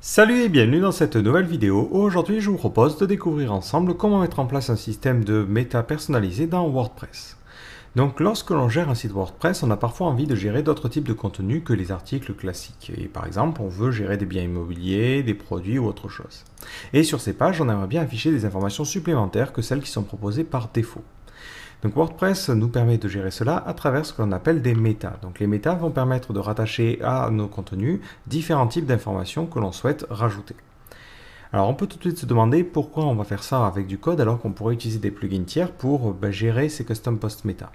Salut et bienvenue dans cette nouvelle vidéo. Aujourd'hui, je vous propose de découvrir ensemble comment mettre en place un système de méta personnalisé dans WordPress. Donc, lorsque l'on gère un site WordPress, on a parfois envie de gérer d'autres types de contenus que les articles classiques. Et par exemple, on veut gérer des biens immobiliers, des produits ou autre chose. Et sur ces pages, on aimerait bien afficher des informations supplémentaires que celles qui sont proposées par défaut. Donc WordPress nous permet de gérer cela à travers ce que l'on appelle des métas. Donc les métas vont permettre de rattacher à nos contenus différents types d'informations que l'on souhaite rajouter. Alors on peut tout de suite se demander pourquoi on va faire ça avec du code alors qu'on pourrait utiliser des plugins tiers pour gérer ces custom post méta.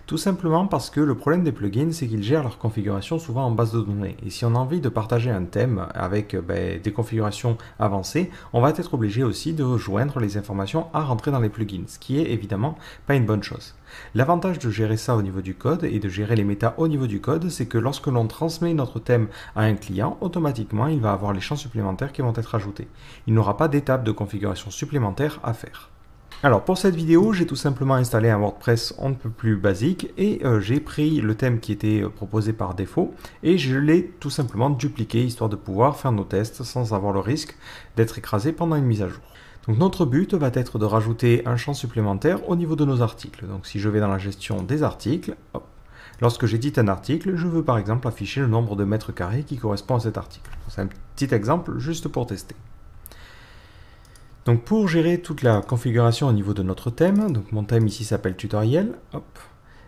Tout simplement parce que le problème des plugins, c'est qu'ils gèrent leur configuration souvent en base de données. Et si on a envie de partager un thème avec des configurations avancées, on va être obligé aussi de rejoindre les informations à rentrer dans les plugins, ce qui est évidemment pas une bonne chose. L'avantage de gérer ça au niveau du code et de gérer les méta au niveau du code, c'est que lorsque l'on transmet notre thème à un client, automatiquement il va avoir les champs supplémentaires qui vont être ajoutés. Il n'aura pas d'étape de configuration supplémentaire à faire. Alors pour cette vidéo, j'ai tout simplement installé un WordPress on ne peut plus basique et j'ai pris le thème qui était proposé par défaut et je l'ai tout simplement dupliqué histoire de pouvoir faire nos tests sans avoir le risque d'être écrasé pendant une mise à jour. Donc notre but va être de rajouter un champ supplémentaire au niveau de nos articles. Donc si je vais dans la gestion des articles, hop, lorsque j'édite un article, je veux par exemple afficher le nombre de mètres carrés qui correspond à cet article. C'est un petit exemple juste pour tester. Donc pour gérer toute la configuration au niveau de notre thème, donc mon thème ici s'appelle tutoriel, hop,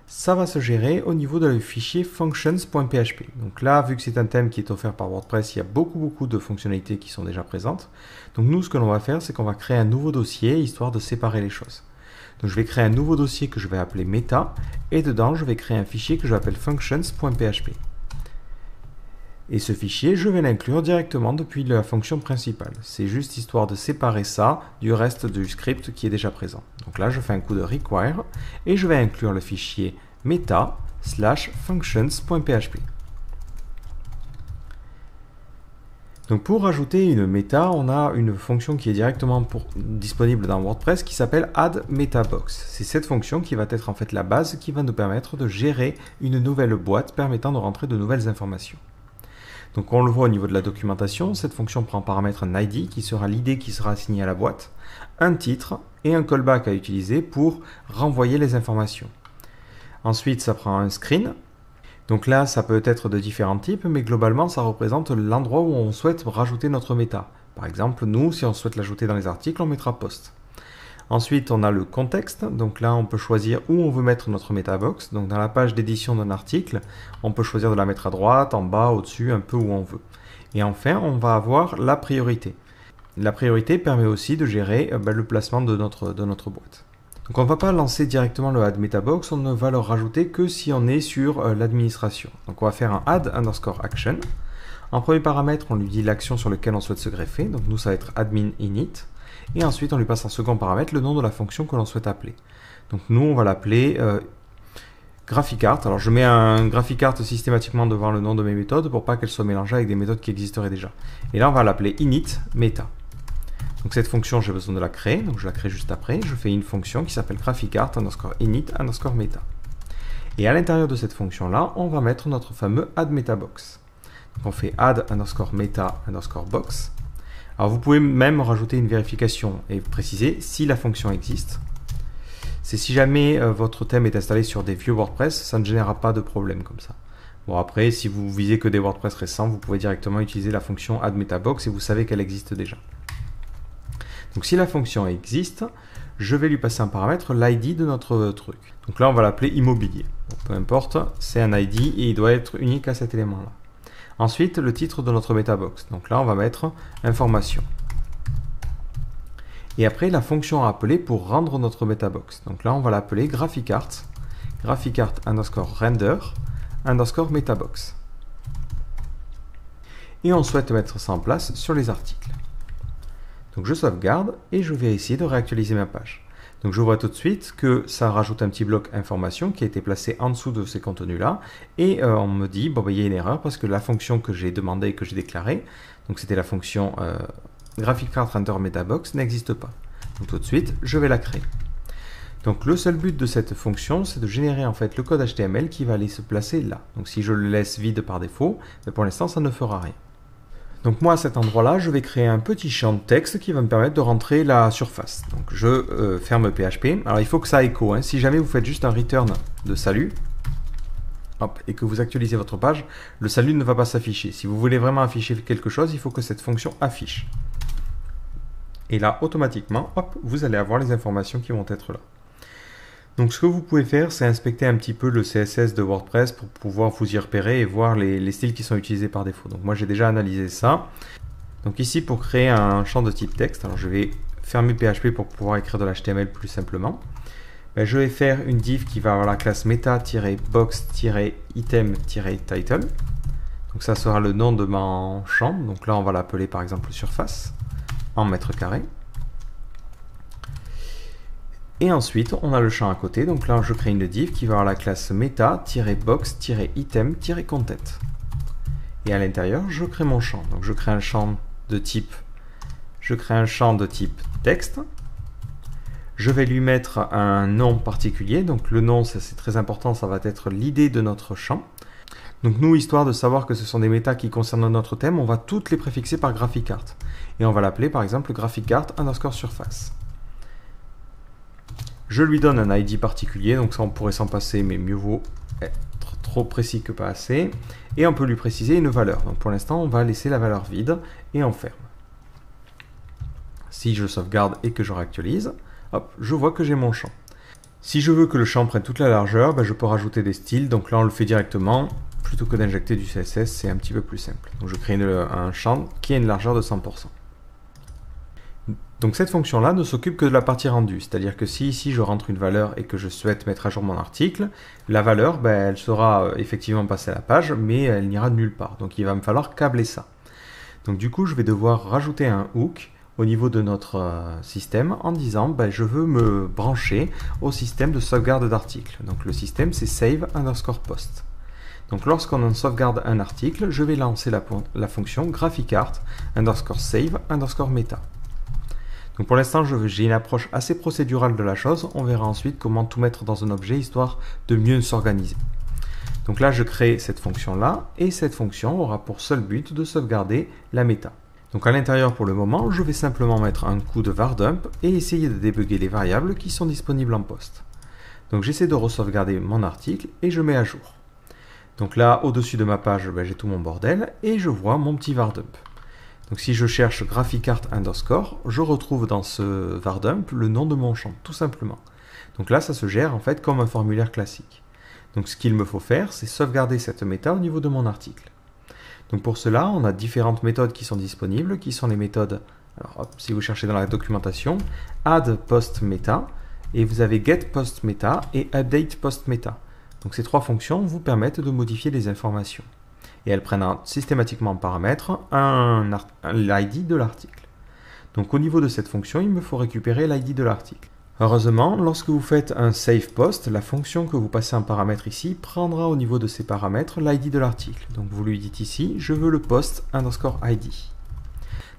ça va se gérer au niveau de le fichier functions.php. Donc là, vu que c'est un thème qui est offert par WordPress, il y a beaucoup de fonctionnalités qui sont déjà présentes. Donc nous, ce que l'on va faire, c'est qu'on va créer un nouveau dossier, histoire de séparer les choses. Donc je vais créer un nouveau dossier que je vais appeler meta, et dedans, je vais créer un fichier que je vais appeler functions.php. Et ce fichier, je vais l'inclure directement depuis la fonction principale. C'est juste histoire de séparer ça du reste du script qui est déjà présent. Donc là, je fais un coup de require et je vais inclure le fichier meta/functions.php. Donc pour rajouter une méta, on a une fonction qui est directement disponible dans WordPress qui s'appelle add metabox. C'est cette fonction qui va être en fait la base qui va nous permettre de gérer une nouvelle boîte permettant de rentrer de nouvelles informations. Donc on le voit au niveau de la documentation, cette fonction prend en paramètre un ID qui sera l'ID qui sera assigné à la boîte, un titre et un callback à utiliser pour renvoyer les informations. Ensuite, ça prend un screen. Donc là, ça peut être de différents types, mais globalement, ça représente l'endroit où on souhaite rajouter notre méta. Par exemple, nous, si on souhaite l'ajouter dans les articles, on mettra post. Ensuite, on a le contexte. Donc là, on peut choisir où on veut mettre notre metabox. Donc dans la page d'édition d'un article, on peut choisir de la mettre à droite, en bas, au-dessus, un peu où on veut. Et enfin, on va avoir la priorité. La priorité permet aussi de gérer le placement de notre boîte. Donc on ne va pas lancer directement le add metabox, on ne va le rajouter que si on est sur l'administration. Donc on va faire un add_action. En premier paramètre, on lui dit l'action sur laquelle on souhaite se greffer. Donc nous, ça va être admin init. Et ensuite, on lui passe en second paramètre le nom de la fonction que l'on souhaite appeler. Donc nous, on va l'appeler GraphicsArt. Alors je mets un GraphicsArt systématiquement devant le nom de mes méthodes pour pas qu'elles soient mélangées avec des méthodes qui existeraient déjà. Et là, on va l'appeler init meta. Donc cette fonction, j'ai besoin de la créer. Donc je la crée juste après. Je fais une fonction qui s'appelle GraphicsArt_init_meta. Et à l'intérieur de cette fonction-là, on va mettre notre fameux add_metabox. Donc on fait add_meta_box. Alors vous pouvez même rajouter une vérification et préciser si la fonction existe. C'est si jamais votre thème est installé sur des vieux WordPress, ça ne générera pas de problème comme ça. Bon après, si vous visez que des WordPress récents, vous pouvez directement utiliser la fonction add_metabox et vous savez qu'elle existe déjà. Donc si la fonction existe, je vais lui passer un paramètre, l'ID de notre truc. Donc là, on va l'appeler immobilier. Donc, peu importe, c'est un ID et il doit être unique à cet élément-là. Ensuite, le titre de notre metabox. Donc là, on va mettre information. Et après, la fonction à appeler pour rendre notre metabox. Donc là, on va l'appeler GraphicsArt_render_metabox. Et on souhaite mettre ça en place sur les articles. Donc je sauvegarde et je vais essayer de réactualiser ma page. Donc je vois tout de suite que ça rajoute un petit bloc information qui a été placé en dessous de ces contenus-là. Et on me dit, bon, il y a une erreur parce que la fonction que j'ai demandée et que j'ai déclarée, donc c'était la fonction GraphicsArt_render_metabox, n'existe pas. Donc tout de suite, je vais la créer. Donc le seul but de cette fonction, c'est de générer en fait le code HTML qui va aller se placer là. Donc si je le laisse vide par défaut, mais pour l'instant, ça ne fera rien. Donc moi à cet endroit-là, je vais créer un petit champ de texte qui va me permettre de rentrer la surface. Donc je ferme PHP. Alors il faut que ça écho, hein. Si jamais vous faites juste un return de salut, hop, et que vous actualisez votre page, le salut ne va pas s'afficher. Si vous voulez vraiment afficher quelque chose, il faut que cette fonction affiche. Et là, automatiquement, hop, vous allez avoir les informations qui vont être là. Donc ce que vous pouvez faire, c'est inspecter un petit peu le CSS de WordPress pour pouvoir vous y repérer et voir les styles qui sont utilisés par défaut. Donc moi j'ai déjà analysé ça. Donc ici pour créer un champ de type texte, alors je vais fermer PHP pour pouvoir écrire de l'HTML plus simplement. Ben, je vais faire une div qui va avoir la classe meta-box-item-title. Donc ça sera le nom de mon champ. Donc là on va l'appeler par exemple surface en mètres carrés. Et ensuite, on a le champ à côté. Donc là, je crée une div qui va avoir la classe meta-box-item-content. Et à l'intérieur, je crée mon champ. Donc je crée un champ de type, texte. Je vais lui mettre un nom particulier. Donc le nom, ça c'est très important, ça va être l'idée de notre champ. Donc nous, histoire de savoir que ce sont des métas qui concernent notre thème, on va toutes les préfixer par GraphicArt. Et on va l'appeler par exemple GraphicArt_surface. Je lui donne un ID particulier, donc ça on pourrait s'en passer, mais mieux vaut être trop précis que pas assez. Et on peut lui préciser une valeur. Donc pour l'instant, on va laisser la valeur vide et on ferme. Si je sauvegarde et que je réactualise, hop, je vois que j'ai mon champ. Si je veux que le champ prenne toute la largeur, ben je peux rajouter des styles. Donc là, on le fait directement. Plutôt que d'injecter du CSS, c'est un petit peu plus simple. Donc je crée un champ qui a une largeur de 100%. Donc cette fonction-là ne s'occupe que de la partie rendue, c'est-à-dire que si ici je rentre une valeur et que je souhaite mettre à jour mon article, la valeur, ben, elle sera effectivement passée à la page, mais elle n'ira nulle part. Donc il va me falloir câbler ça. Donc du coup, je vais devoir rajouter un hook au niveau de notre système en disant ben, je veux me brancher au système de sauvegarde d'articles. Donc le système c'est save_post. Donc lorsqu'on sauvegarde un article, je vais lancer la fonction GraphicArt_save_meta. Donc pour l'instant, j'ai une approche assez procédurale de la chose. On verra ensuite comment tout mettre dans un objet, histoire de mieux s'organiser. Donc là, je crée cette fonction-là, et cette fonction aura pour seul but de sauvegarder la méta. Donc à l'intérieur, pour le moment, je vais simplement mettre un coup de var_dump et essayer de débugger les variables qui sont disponibles en poste. Donc j'essaie de re-sauvegarder mon article, et je mets à jour. Donc là, au-dessus de ma page, ben, j'ai tout mon bordel, et je vois mon petit var_dump. Donc si je cherche GraphicArt_, je retrouve dans ce var_dump le nom de mon champ, tout simplement. Donc là, ça se gère en fait comme un formulaire classique. Donc ce qu'il me faut faire, c'est sauvegarder cette méta au niveau de mon article. Donc pour cela, on a différentes méthodes qui sont disponibles, qui sont les méthodes, alors hop, si vous cherchez dans la documentation, add_post_meta, et vous avez get_post_meta et update_post_meta. Donc ces trois fonctions vous permettent de modifier les informations. Et elles prennent systématiquement en paramètre l'ID de l'article. Donc au niveau de cette fonction, il me faut récupérer l'ID de l'article. Heureusement, lorsque vous faites un save post, la fonction que vous passez en paramètre ici prendra au niveau de ces paramètres l'ID de l'article. Donc vous lui dites ici, je veux le post_id.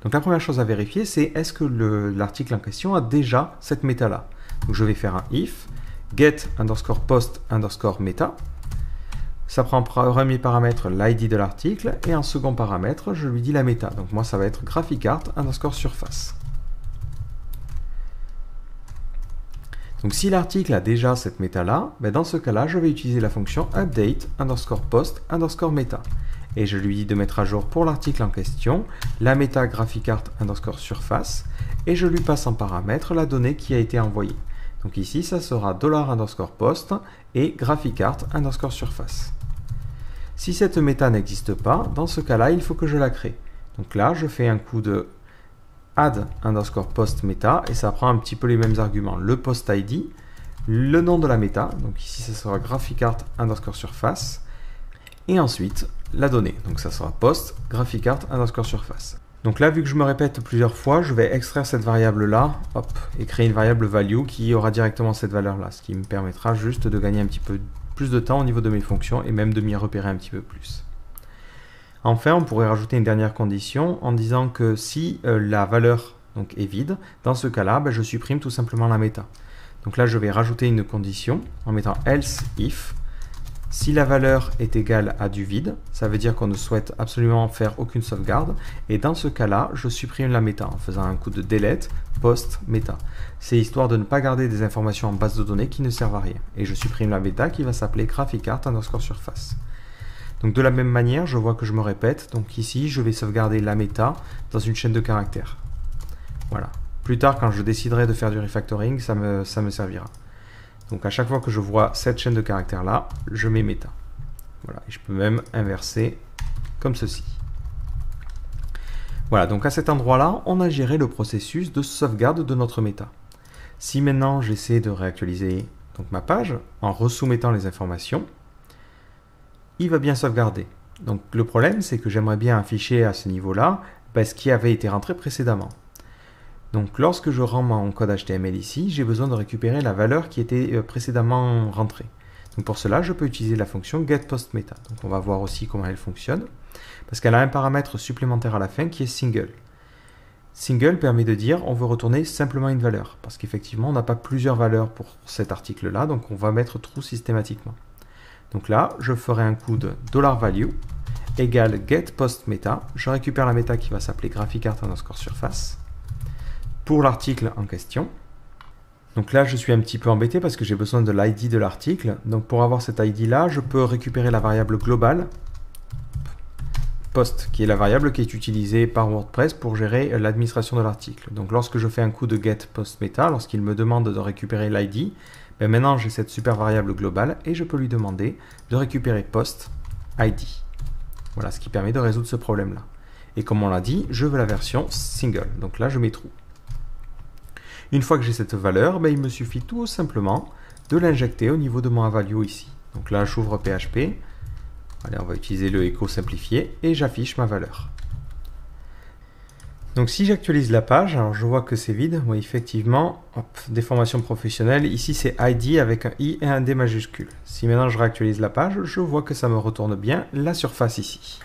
Donc la première chose à vérifier, c'est est-ce que l'article en question a déjà cette méta-là. Donc je vais faire un if get_post_meta. Ça prend en premier paramètre l'ID de l'article et en second paramètre, je lui dis la méta. Donc moi, ça va être GraphicArt_surface. Donc si l'article a déjà cette méta-là, ben dans ce cas-là, je vais utiliser la fonction update_post_meta. Et je lui dis de mettre à jour pour l'article en question la méta GraphicArt_surface et je lui passe en paramètre la donnée qui a été envoyée. Donc ici, ça sera $_post et GraphicArt_surface. Si cette méta n'existe pas, dans ce cas-là, il faut que je la crée. Donc là, je fais un coup de add_post_meta et ça prend un petit peu les mêmes arguments. Le post ID, le nom de la méta, donc ici ça sera GraphicArt_surface, et ensuite la donnée, donc ça sera post GraphicArt_surface. Donc là, vu que je me répète plusieurs fois, je vais extraire cette variable-là, hop, et créer une variable value qui aura directement cette valeur-là, ce qui me permettra juste de gagner un petit peu plus de temps au niveau de mes fonctions et même de m'y repérer un petit peu plus. Enfin, on pourrait rajouter une dernière condition en disant que si la valeur donc, est vide, dans ce cas-là, ben, je supprime tout simplement la méta. Donc là, je vais rajouter une condition en mettant else if Si la valeur est égale à du vide, ça veut dire qu'on ne souhaite absolument faire aucune sauvegarde. Et dans ce cas-là, je supprime la méta en faisant un coup de delete post méta. C'est histoire de ne pas garder des informations en base de données qui ne servent à rien. Et je supprime la méta qui va s'appeler graphicart_surface. Donc de la même manière, je vois que je me répète. Donc ici, je vais sauvegarder la méta dans une chaîne de caractères. Voilà. Plus tard, quand je déciderai de faire du refactoring, ça me servira. Donc à chaque fois que je vois cette chaîne de caractères là, je mets méta. Voilà, et je peux même inverser comme ceci. Voilà, donc à cet endroit-là, on a géré le processus de sauvegarde de notre méta. Si maintenant j'essaie de réactualiser donc, ma page en resoumettant les informations, il va bien sauvegarder. Donc le problème, c'est que j'aimerais bien afficher à ce niveau-là ce qui avait été rentré précédemment. Donc lorsque je rends mon code HTML ici, j'ai besoin de récupérer la valeur qui était précédemment rentrée. Donc pour cela, je peux utiliser la fonction getPostMeta. Donc on va voir aussi comment elle fonctionne, parce qu'elle a un paramètre supplémentaire à la fin qui est single. Single permet de dire on veut retourner simplement une valeur, parce qu'effectivement on n'a pas plusieurs valeurs pour cet article-là, donc on va mettre true systématiquement. Donc là, je ferai un coup de $value égale getPostMeta. Je récupère la méta qui va s'appeler graphicart_surface. Pour l'article en question. Donc là, je suis un petit peu embêté parce que j'ai besoin de l'ID de l'article. Donc pour avoir cet ID là, je peux récupérer la variable globale post, qui est la variable qui est utilisée par WordPress pour gérer l'administration de l'article. Donc lorsque je fais un coup de getPostMeta, lorsqu'il me demande de récupérer l'ID, maintenant j'ai cette super variable globale et je peux lui demander de récupérer post ID. Voilà ce qui permet de résoudre ce problème là. Et comme on l'a dit, je veux la version single. Donc là, je mets true. Une fois que j'ai cette valeur, il me suffit tout simplement de l'injecter au niveau de mon value ici. Donc là, j'ouvre PHP. Allez, on va utiliser le echo simplifié et j'affiche ma valeur. Donc si j'actualise la page, alors je vois que c'est vide. Oui, effectivement, déformation professionnelle. Ici, c'est ID avec un I et un D majuscule. Si maintenant je réactualise la page, je vois que ça me retourne bien la surface ici.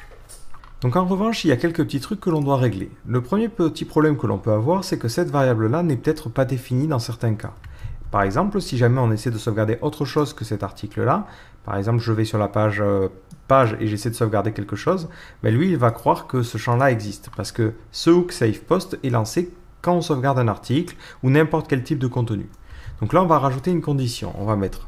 Donc en revanche, il y a quelques petits trucs que l'on doit régler. Le premier petit problème que l'on peut avoir, c'est que cette variable-là n'est peut-être pas définie dans certains cas. Par exemple, si jamais on essaie de sauvegarder autre chose que cet article-là, par exemple, je vais sur la page et j'essaie de sauvegarder quelque chose, lui, il va croire que ce champ-là existe, parce que ce hook save post est lancé quand on sauvegarde un article ou n'importe quel type de contenu. Donc là, on va rajouter une condition. On va mettre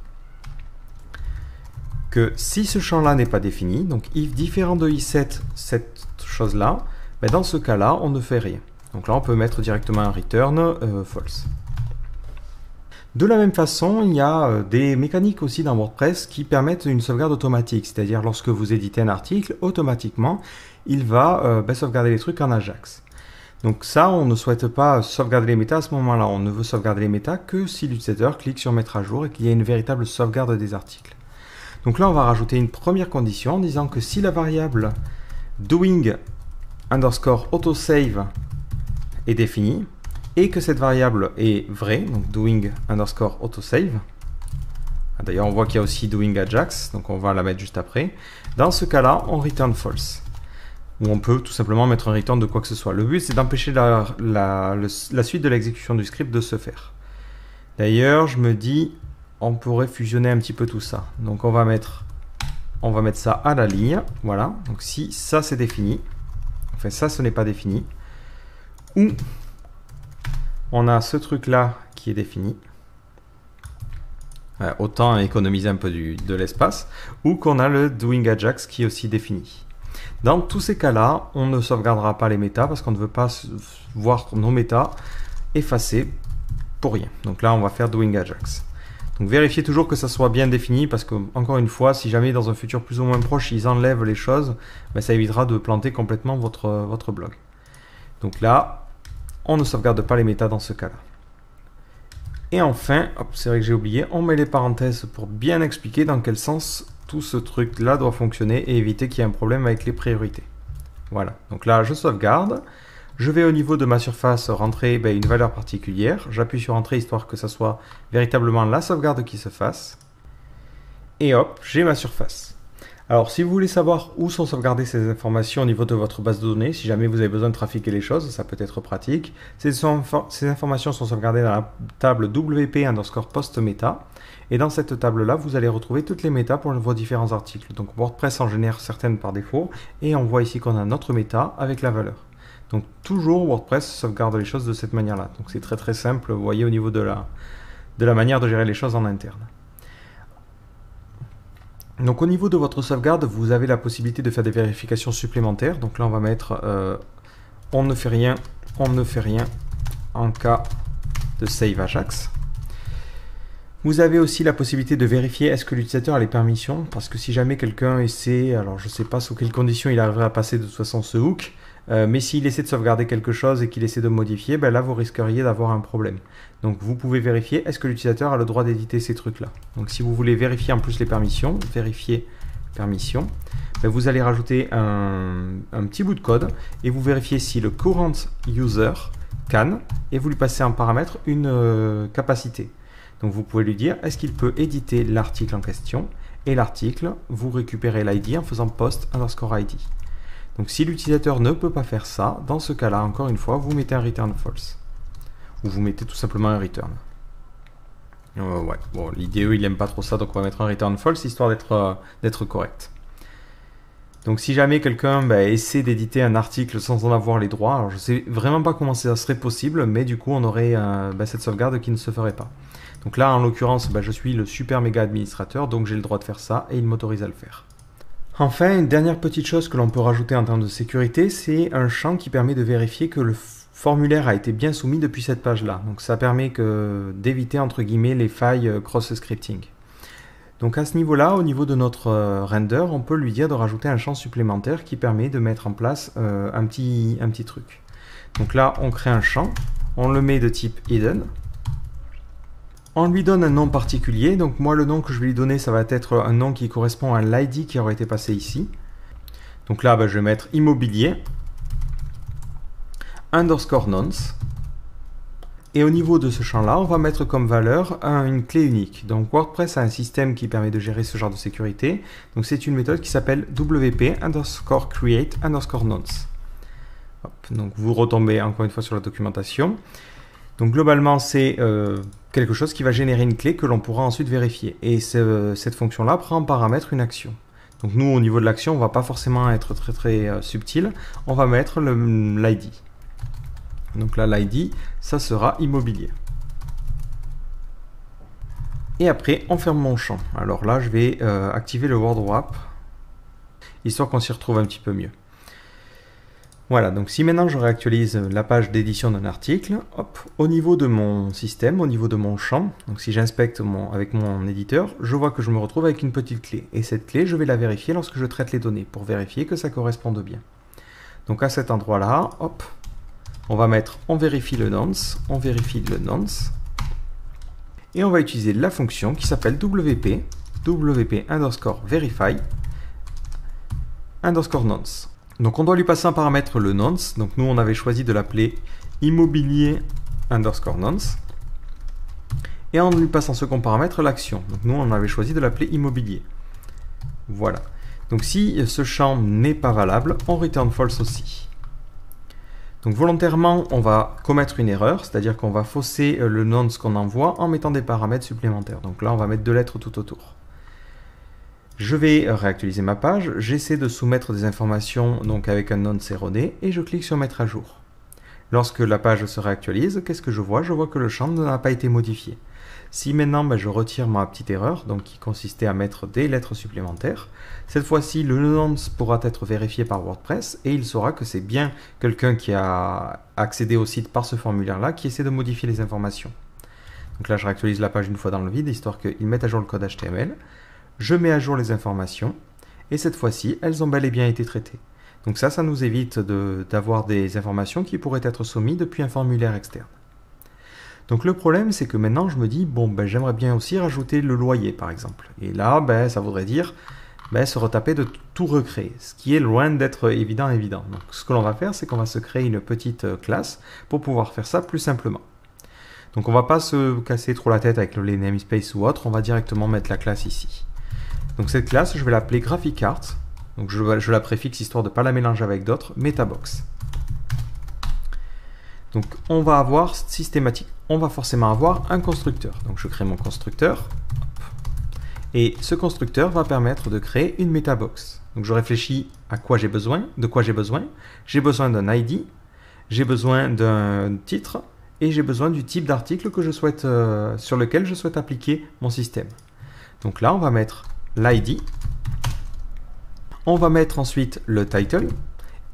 que si ce champ-là n'est pas défini, donc if différent de i7, cette chose-là, dans ce cas-là, on ne fait rien. Donc là, on peut mettre directement un return false. De la même façon, il y a des mécaniques aussi dans WordPress qui permettent une sauvegarde automatique, c'est-à-dire lorsque vous éditez un article, automatiquement, il va sauvegarder les trucs en Ajax. Donc ça, on ne souhaite pas sauvegarder les méta à ce moment-là, on ne veut sauvegarder les méta que si l'utilisateur clique sur mettre à jour et qu'il y a une véritable sauvegarde des articles. Donc là, on va rajouter une première condition en disant que si la variable doing_autosave est définie et que cette variable est vraie, donc doing_autosave, d'ailleurs on voit qu'il y a aussi doing_ajax, donc on va la mettre juste après, dans ce cas-là, on return false, ou on peut tout simplement mettre un return de quoi que ce soit. Le but, c'est d'empêcher la suite de l'exécution du script de se faire. D'ailleurs, je me dis, on pourrait fusionner un petit peu tout ça. Donc on va mettre ça à la ligne. Voilà. Donc si ça c'est défini, enfin ça ce n'est pas défini, ou on a ce truc là qui est défini, autant économiser un peu de l'espace, ou qu'on a le doing_ajax qui est aussi défini. Dans tous ces cas-là, on ne sauvegardera pas les méta parce qu'on ne veut pas voir nos méta effacés pour rien. Donc là on va faire doing_ajax. Donc vérifiez toujours que ça soit bien défini parce que, encore une fois, si jamais dans un futur plus ou moins proche, ils enlèvent les choses, ça évitera de planter complètement votre blog. Donc là, on ne sauvegarde pas les méta dans ce cas-là. Et enfin, c'est vrai que j'ai oublié, on met les parenthèses pour bien expliquer dans quel sens tout ce truc-là doit fonctionner et éviter qu'il y ait un problème avec les priorités. Voilà, donc là, je sauvegarde. Je vais au niveau de ma surface rentrer une valeur particulière. J'appuie sur Entrée histoire que ça soit véritablement la sauvegarde qui se fasse. Et hop, j'ai ma surface. Alors, si vous voulez savoir où sont sauvegardées ces informations au niveau de votre base de données, si jamais vous avez besoin de trafiquer les choses, ça peut être pratique. Ces informations sont sauvegardées dans la table WP_post-meta. Et dans cette table-là, vous allez retrouver toutes les méta pour vos différents articles. Donc WordPress en génère certaines par défaut. Et on voit ici qu'on a notre méta avec la valeur. Donc toujours WordPress sauvegarde les choses de cette manière-là. Donc c'est très très simple, vous voyez au niveau de la manière de gérer les choses en interne. Donc au niveau de votre sauvegarde, vous avez la possibilité de faire des vérifications supplémentaires. Donc là on va mettre on ne fait rien en cas de save Ajax. Vous avez aussi la possibilité de vérifier est-ce que l'utilisateur a les permissions, parce que si jamais quelqu'un essaie, alors je ne sais pas sous quelles conditions il arriverait à passer de toute façon ce hook, mais s'il essaie de sauvegarder quelque chose et qu'il essaie de modifier, ben là vous risqueriez d'avoir un problème. Donc vous pouvez vérifier est-ce que l'utilisateur a le droit d'éditer ces trucs-là. Donc si vous voulez vérifier en plus les permissions, vérifier permissions, ben vous allez rajouter un petit bout de code et vous vérifiez si le current user can et vous lui passez en paramètre une capacité. Donc vous pouvez lui dire est-ce qu'il peut éditer l'article en question, et l'article, vous récupérez l'ID en faisant post_id. Donc si l'utilisateur ne peut pas faire ça, dans ce cas-là, encore une fois, vous mettez un return false. Ou vous mettez tout simplement un return. Ouais, bon, l'IDE il n'aime pas trop ça, donc on va mettre un return false histoire d'être correct. Donc si jamais quelqu'un essaie d'éditer un article sans en avoir les droits, alors je ne sais vraiment pas comment ça serait possible, mais du coup on aurait cette sauvegarde qui ne se ferait pas. Donc là, en l'occurrence, je suis le super méga administrateur, donc j'ai le droit de faire ça et il m'autorise à le faire. Enfin, une dernière petite chose que l'on peut rajouter en termes de sécurité, c'est un champ qui permet de vérifier que le formulaire a été bien soumis depuis cette page-là. Donc ça permet d'éviter, entre guillemets, les failles cross-scripting. Donc à ce niveau-là, au niveau de notre render, on peut lui dire de rajouter un champ supplémentaire qui permet de mettre en place un petit truc. Donc là, on crée un champ, on le met de type hidden. On lui donne un nom particulier, donc moi le nom que je vais lui donner ça va être un nom qui correspond à l'ID qui aurait été passé ici. Donc là je vais mettre immobilier underscore nonce. Et au niveau de ce champ là on va mettre comme valeur une clé unique. Donc WordPress a un système qui permet de gérer ce genre de sécurité. Donc c'est une méthode qui s'appelle wp_create_nonce. Donc vous retombez encore une fois sur la documentation. Donc globalement, c'est quelque chose qui va générer une clé que l'on pourra ensuite vérifier. Et cette fonction-là prend en paramètre une action. Donc nous, au niveau de l'action, on ne va pas forcément être très subtil. On va mettre l'ID. Donc là, l'ID, ça sera immobilier. Et après, on ferme mon champ. Alors là, je vais activer le word wrap, histoire qu'on s'y retrouve un petit peu mieux. Voilà, donc si maintenant je réactualise la page d'édition d'un article, hop, au niveau de mon système, au niveau de mon champ, donc si j'inspecte avec mon éditeur, je vois que je me retrouve avec une petite clé. Et cette clé, je vais la vérifier lorsque je traite les données, pour vérifier que ça corresponde bien. Donc à cet endroit-là, hop, on va mettre on vérifie le nonce, et on va utiliser la fonction qui s'appelle wp_verify _nonce. Donc on doit lui passer un paramètre le nonce. Donc nous on avait choisi de l'appeler immobilier_nonce. Et en lui passant ce second paramètre l'action. Donc nous on avait choisi de l'appeler immobilier. Voilà. Donc si ce champ n'est pas valable, on return false aussi. Donc volontairement on va commettre une erreur, c'est-à-dire qu'on va fausser le nonce qu'on envoie en mettant des paramètres supplémentaires. Donc là on va mettre 2 lettres tout autour. Je vais réactualiser ma page, j'essaie de soumettre des informations donc avec un nonce erroné et je clique sur mettre à jour. Lorsque la page se réactualise, qu'est-ce que je vois? Je vois que le champ n'a pas été modifié. Si maintenant je retire ma petite erreur, donc qui consistait à mettre des lettres supplémentaires, cette fois-ci le nonce pourra être vérifié par WordPress et il saura que c'est bien quelqu'un qui a accédé au site par ce formulaire-là qui essaie de modifier les informations. Donc là je réactualise la page une fois dans le vide, histoire qu'il mette à jour le code HTML. Je mets à jour les informations, et cette fois-ci, elles ont bel et bien été traitées. Donc ça nous évite d'avoir des informations qui pourraient être soumises depuis un formulaire externe. Donc le problème, c'est que maintenant, je me dis, bon, j'aimerais bien aussi rajouter le loyer, par exemple. Et là, ça voudrait dire se retaper de tout recréer, ce qui est loin d'être évident. Donc ce que l'on va faire, c'est qu'on va se créer une petite classe pour pouvoir faire ça plus simplement. Donc on ne va pas se casser trop la tête avec les namespace ou autre, on va directement mettre la classe ici. Donc cette classe, je vais l'appeler GraphicsArt. Donc je la préfixe histoire de ne pas la mélanger avec d'autres, MetaBox. Donc on va avoir on va forcément avoir un constructeur. Donc je crée mon constructeur. Et ce constructeur va permettre de créer une MetaBox. Donc je réfléchis à quoi j'ai besoin, de quoi j'ai besoin. J'ai besoin d'un ID, j'ai besoin d'un titre et j'ai besoin du type d'article que je souhaite, sur lequel je souhaite appliquer mon système. Donc là, on va mettre l'ID. On va mettre ensuite le title.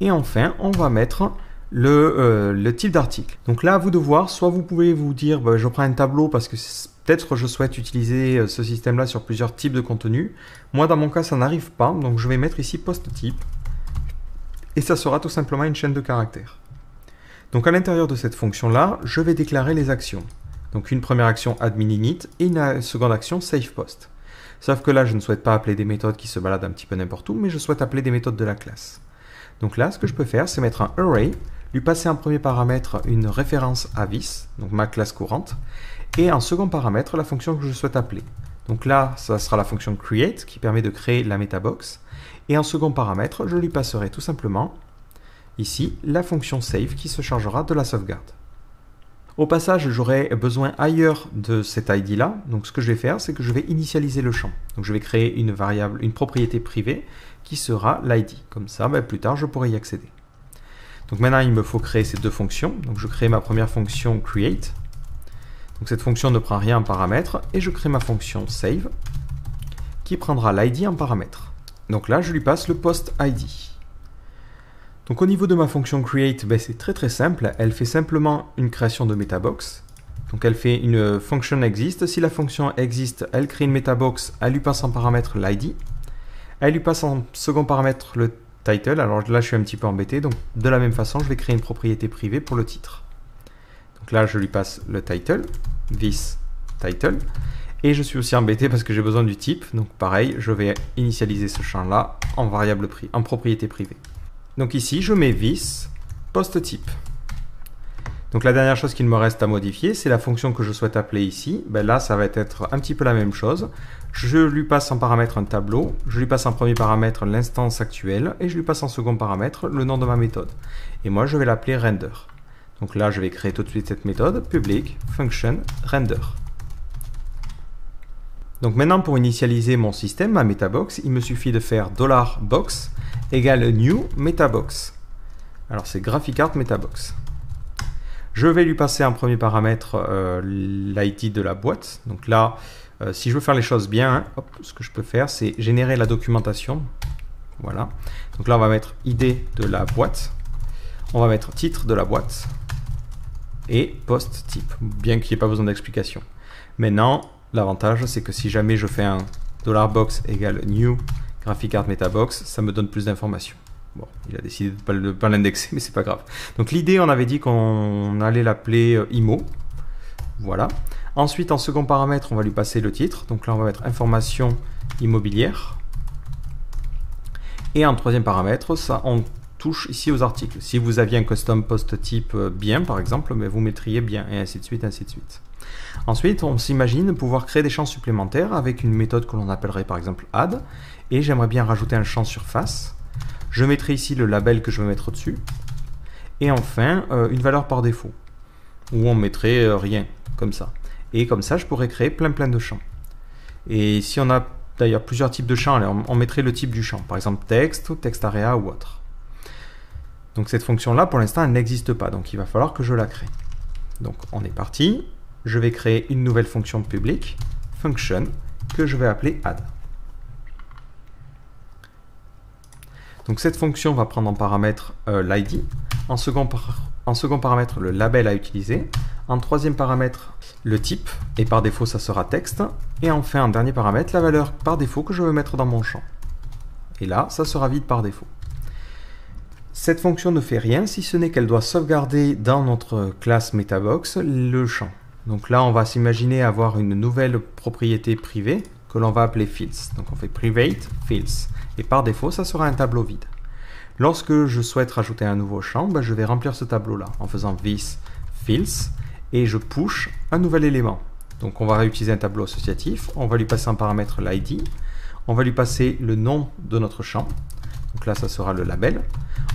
Et enfin, on va mettre le type d'article. Donc là, à vous de voir, soit vous pouvez vous dire, bah, je prends un tableau parce que peut-être je souhaite utiliser ce système-là sur plusieurs types de contenus. Moi, dans mon cas, ça n'arrive pas, donc je vais mettre ici post type. Et ça sera tout simplement une chaîne de caractères. Donc à l'intérieur de cette fonction-là, je vais déclarer les actions. Donc une première action admin init et une seconde action save post. Sauf que là, je ne souhaite pas appeler des méthodes qui se baladent un petit peu n'importe où, mais je souhaite appeler des méthodes de la classe. Donc là, ce que je peux faire, c'est mettre un array, lui passer en premier paramètre une référence à vis, donc ma classe courante, et en second paramètre, la fonction que je souhaite appeler. Donc là, ça sera la fonction create, qui permet de créer la MetaBox, et en second paramètre, je lui passerai tout simplement, ici, la fonction save, qui se chargera de la sauvegarde. Au passage, j'aurai besoin ailleurs de cet ID-là, donc ce que je vais faire, c'est que je vais initialiser le champ. Donc je vais créer une variable, une propriété privée, qui sera l'ID. Comme ça, ben, plus tard, je pourrai y accéder. Donc maintenant, il me faut créer ces deux fonctions. Donc je crée ma première fonction create. Donc cette fonction ne prend rien en paramètre. Et je crée ma fonction save, qui prendra l'ID en paramètre. Donc là, je lui passe le post ID. Donc au niveau de ma fonction create, ben, c'est très simple. Elle fait simplement une création de MetaBox. Donc elle fait une function exist. Si la fonction existe, elle crée une MetaBox. Elle lui passe en paramètre l'ID. Elle lui passe en second paramètre le title. Alors là, je suis un petit peu embêté. Donc de la même façon, je vais créer une propriété privée pour le titre. Donc là, je lui passe le title, this title. Et je suis aussi embêté parce que j'ai besoin du type. Donc pareil, je vais initialiser ce champ-là en variable en propriété privée. Donc ici, je mets this post type. Donc la dernière chose qu'il me reste à modifier, c'est la fonction que je souhaite appeler ici. Ben là, ça va être un petit peu la même chose. Je lui passe en paramètre un tableau, je lui passe en premier paramètre l'instance actuelle, et je lui passe en second paramètre le nom de ma méthode. Et moi, je vais l'appeler render. Donc là, je vais créer tout de suite cette méthode, public function render. Donc maintenant, pour initialiser mon système, ma MetaBox, il me suffit de faire $box égale new MetaBox. Alors c'est GraphicsArt MetaBox. Je vais lui passer en premier paramètre l'ID de la boîte. Donc là, si je veux faire les choses bien, hop, ce que je peux faire, c'est générer la documentation. Voilà. Donc là, on va mettre ID de la boîte. On va mettre titre de la boîte. Et post type, bien qu'il n'y ait pas besoin d'explication. Maintenant, l'avantage, c'est que si jamais je fais un $box égale new GraphicsArt MetaBox, ça me donne plus d'informations. Bon, il a décidé de ne pas l'indexer, mais c'est pas grave. Donc l'idée, on avait dit qu'on allait l'appeler IMO. Voilà. Ensuite, en second paramètre, on va lui passer le titre. Donc là, on va mettre information immobilière. Et en troisième paramètre, ça, on touche ici aux articles. Si vous aviez un custom post type bien, par exemple, mais vous mettriez bien, et ainsi de suite, ainsi de suite. Ensuite, on s'imagine pouvoir créer des champs supplémentaires avec une méthode que l'on appellerait par exemple add. Et j'aimerais bien rajouter un champ surface. Je mettrai ici le label que je veux mettre au-dessus. Et enfin, une valeur par défaut, où on mettrait rien, comme ça. Et comme ça, je pourrais créer plein de champs. Et si on a d'ailleurs plusieurs types de champs, on mettrait le type du champ. Par exemple, texte, ou text area ou autre. Donc cette fonction-là, pour l'instant, elle n'existe pas. Donc il va falloir que je la crée. Donc on est parti. Je vais créer une nouvelle fonction publique, function, que je vais appeler add. Donc cette fonction va prendre en paramètre l'ID, en second paramètre le label à utiliser, en troisième paramètre le type, et par défaut ça sera texte, et enfin en dernier paramètre la valeur par défaut que je veux mettre dans mon champ. Et là, ça sera vide par défaut. Cette fonction ne fait rien si ce n'est qu'elle doit sauvegarder dans notre classe MetaBox le champ. Donc là, on va s'imaginer avoir une nouvelle propriété privée que l'on va appeler fields. Donc on fait private fields. Et par défaut, ça sera un tableau vide. Lorsque je souhaite rajouter un nouveau champ, je vais remplir ce tableau-là en faisant this fields et je push un nouvel élément. Donc on va réutiliser un tableau associatif. On va lui passer en paramètre l'ID. On va lui passer le nom de notre champ. Donc là, ça sera le label.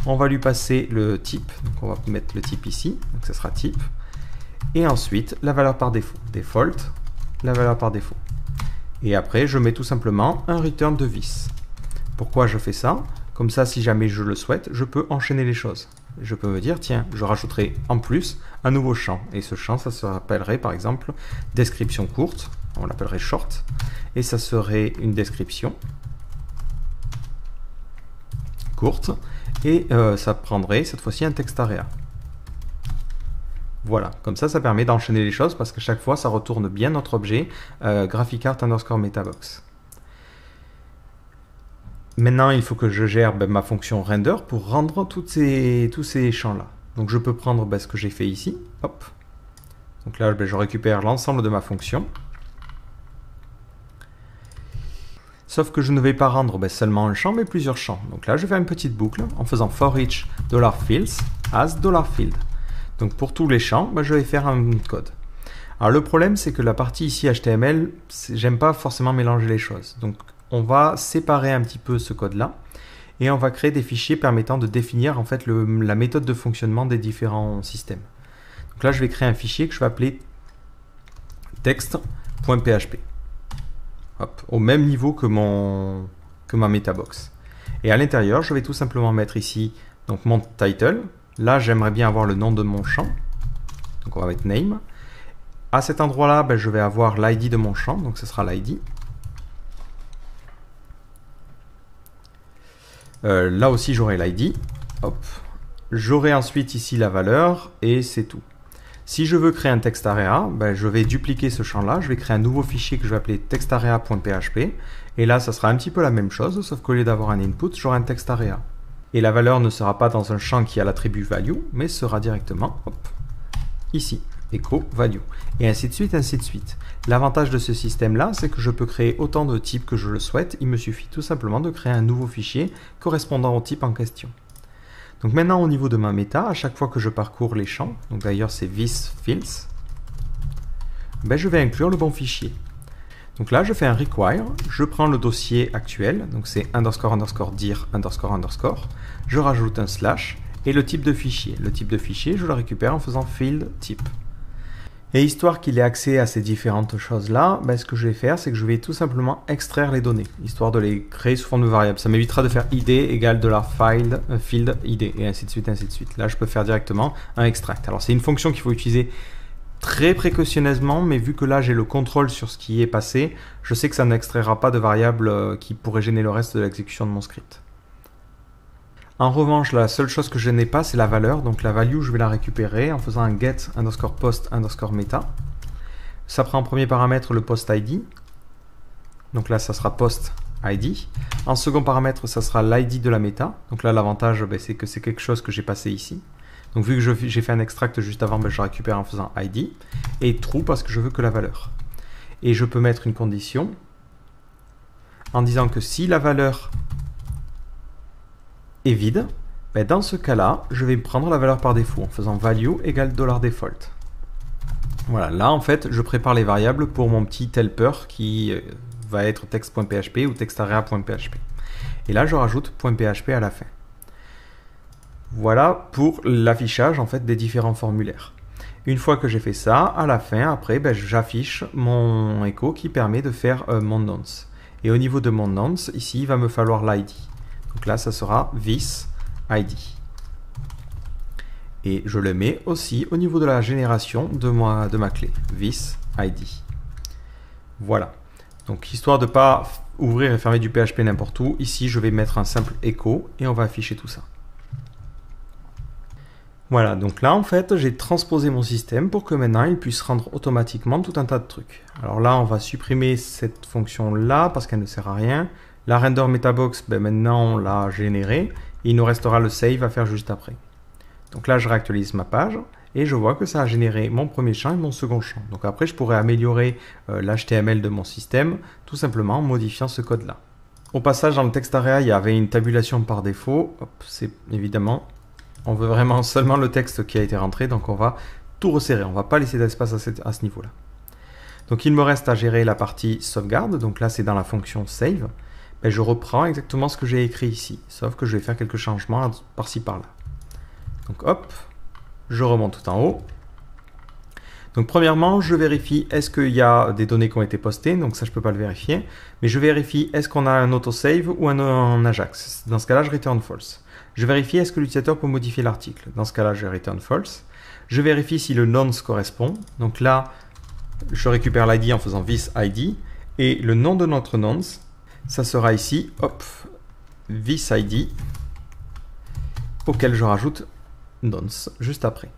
On va lui passer le type. Donc on va mettre le type ici. Donc ça sera type. Et ensuite, la valeur par défaut. Default, la valeur par défaut. Et après, je mets tout simplement un return de vis. Pourquoi je fais ça? Comme ça, si jamais je le souhaite, je peux enchaîner les choses. Je peux me dire, tiens, je rajouterai en plus un nouveau champ. Et ce champ, ça se rappellerait par exemple description courte. On l'appellerait short. Et ça serait une description courte. Et ça prendrait cette fois-ci un text area. Voilà, comme ça permet d'enchaîner les choses parce que chaque fois, ça retourne bien notre objet GraphicArt_MetaBox. Maintenant, il faut que je gère ma fonction render pour rendre tous ces champs-là. Donc, je peux prendre ce que j'ai fait ici. Hop. Donc là, je récupère l'ensemble de ma fonction. Sauf que je ne vais pas rendre seulement un champ, mais plusieurs champs. Donc là, je fais une petite boucle en faisant for each $fields as $field. Donc pour tous les champs, je vais faire un code. Alors le problème, c'est que la partie ici HTML, j'aime pas forcément mélanger les choses. Donc on va séparer un petit peu ce code-là et on va créer des fichiers permettant de définir en fait la méthode de fonctionnement des différents systèmes. Donc là, je vais créer un fichier que je vais appeler text.php. Au même niveau que ma MetaBox. Et à l'intérieur, je vais tout simplement mettre ici donc mon title. Là, j'aimerais bien avoir le nom de mon champ. Donc on va mettre name. À cet endroit-là, je vais avoir l'ID de mon champ. Donc ce sera l'ID. Là aussi, j'aurai l'ID. J'aurai ensuite ici la valeur et c'est tout. Si je veux créer un text area, je vais dupliquer ce champ-là. Je vais créer un nouveau fichier que je vais appeler textarea.php. Et là, ça sera un petit peu la même chose, sauf qu'au lieu d'avoir un input, j'aurai un text area. Et la valeur ne sera pas dans un champ qui a l'attribut value, mais sera directement ici, echo value. Et ainsi de suite, ainsi de suite. L'avantage de ce système-là, c'est que je peux créer autant de types que je le souhaite. Il me suffit tout simplement de créer un nouveau fichier correspondant au type en question. Donc maintenant, au niveau de ma méta, à chaque fois que je parcours les champs, donc d'ailleurs c'est vis_fields, je vais inclure le bon fichier. Donc là, je fais un require, je prends le dossier actuel, donc c'est __dir__, je rajoute un slash et le type de fichier. Le type de fichier, je le récupère en faisant field type. Et histoire qu'il ait accès à ces différentes choses-là, ce que je vais faire, c'est que je vais tout simplement extraire les données, histoire de les créer sous forme de variables. Ça m'évitera de faire id égale $field id, et ainsi de suite, ainsi de suite. Là, je peux faire directement un extract. Alors, c'est une fonction qu'il faut utiliser très précautionneusement, mais vu que là, j'ai le contrôle sur ce qui est passé, je sais que ça n'extraira pas de variables qui pourraient gêner le reste de l'exécution de mon script. En revanche, la seule chose que je n'ai pas, c'est la valeur. Donc la value, je vais la récupérer en faisant un get_post_meta. Ça prend en premier paramètre le post ID. Donc là, ça sera post ID. En second paramètre, ça sera l'ID de la méta. Donc là, l'avantage, c'est que c'est quelque chose que j'ai passé ici. Donc vu que j'ai fait un extract juste avant, je récupère en faisant ID. Et true parce que je veux que la valeur. Et je peux mettre une condition en disant que si la valeur est vide, dans ce cas-là, je vais prendre la valeur par défaut en faisant value égale $default. Voilà, là en fait, je prépare les variables pour mon petit helper qui va être text.php ou textarea.php. Et là, je rajoute .php à la fin. Voilà pour l'affichage en fait des différents formulaires. Une fois que j'ai fait ça, à la fin, après, j'affiche mon echo qui permet de faire mon nonce. Et au niveau de mon nonce, ici, il va me falloir l'ID. Donc là, ça sera vis ID. Et je le mets aussi au niveau de la génération de ma clé, vis ID. Voilà. Donc, histoire de ne pas ouvrir et fermer du PHP n'importe où, ici, je vais mettre un simple echo et on va afficher tout ça. Voilà, donc là, en fait, j'ai transposé mon système pour que maintenant, il puisse rendre automatiquement tout un tas de trucs. Alors là, on va supprimer cette fonction-là parce qu'elle ne sert à rien. La render metabox, maintenant on l'a générée. Il nous restera le save à faire juste après. Donc là, je réactualise ma page et je vois que ça a généré mon premier champ et mon second champ. Donc après, je pourrais améliorer l'HTML de mon système tout simplement en modifiant ce code-là. Au passage, dans le text area, il y avait une tabulation par défaut. C'est évidemment, on veut vraiment seulement le texte qui a été rentré, donc on va tout resserrer. On ne va pas laisser d'espace à ce niveau-là. Donc il me reste à gérer la partie sauvegarde. Donc là, c'est dans la fonction save. ben, je reprends exactement ce que j'ai écrit ici, sauf que je vais faire quelques changements par-ci par-là. Donc hop, je remonte tout en haut. Donc premièrement, je vérifie est-ce qu'il y a des données qui ont été postées, donc ça je ne peux pas le vérifier, mais je vérifie est-ce qu'on a un autosave ou un Ajax. Dans ce cas-là, je return false. Je vérifie est-ce que l'utilisateur peut modifier l'article. Dans ce cas-là, je return false. Je vérifie si le nonce correspond. Donc là, je récupère l'ID en faisant this ID, et le nom de notre nonce, ça sera ici, hop, this ID, auquel je rajoute nonce juste après.